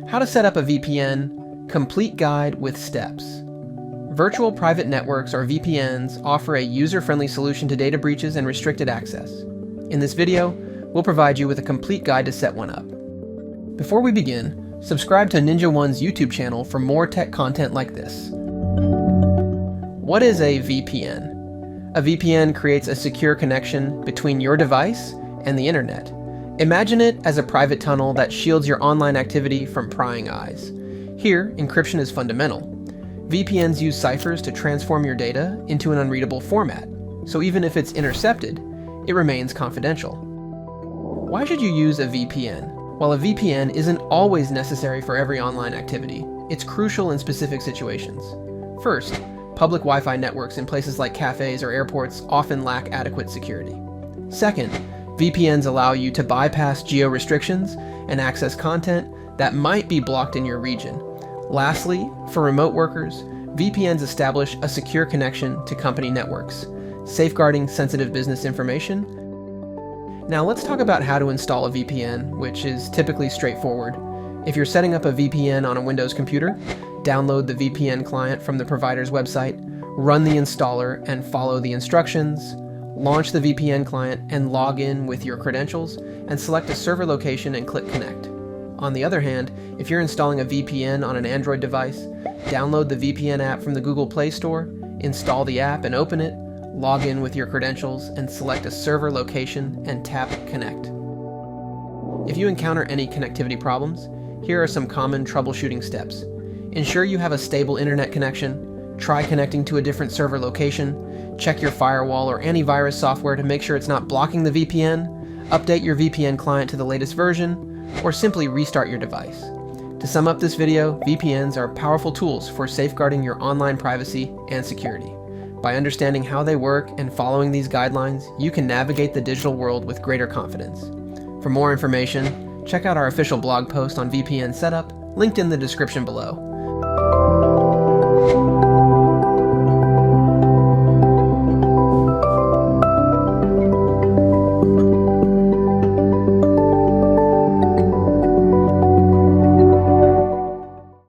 How to set up a VPN, complete guide with steps. Virtual private networks, or VPNs, offer a user-friendly solution to data breaches and restricted access. In this video, we'll provide you with a complete guide to set one up. Before we begin, subscribe to Ninja One's YouTube channel for more tech content like this. What is a VPN? A VPN creates a secure connection between your device and the internet. Imagine it as a private tunnel that shields your online activity from prying eyes. Here, encryption is fundamental. VPNs use ciphers to transform your data into an unreadable format, so even if it's intercepted, it remains confidential. Why should you use a VPN? While a VPN isn't always necessary for every online activity, it's crucial in specific situations. First, public Wi-Fi networks in places like cafes or airports often lack adequate security. Second, VPNs allow you to bypass geo-restrictions and access content that might be blocked in your region. Lastly, for remote workers, VPNs establish a secure connection to company networks, safeguarding sensitive business information. Now let's talk about how to install a VPN, which is typically straightforward. If you're setting up a VPN on a Windows computer, download the VPN client from the provider's website, run the installer and follow the instructions, launch the VPN client and log in with your credentials, and select a server location and click Connect. On the other hand, if you're installing a VPN on an Android device, download the VPN app from the Google Play Store, install the app and open it, log in with your credentials, and select a server location and tap Connect. If you encounter any connectivity problems, here are some common troubleshooting steps. Ensure you have a stable internet connection, try connecting to a different server location, check your firewall or antivirus software to make sure it's not blocking the VPN, update your VPN client to the latest version, or simply restart your device. To sum up this video, VPNs are powerful tools for safeguarding your online privacy and security. By understanding how they work and following these guidelines, you can navigate the digital world with greater confidence. For more information, check out our official blog post on VPN setup, linked in the description below.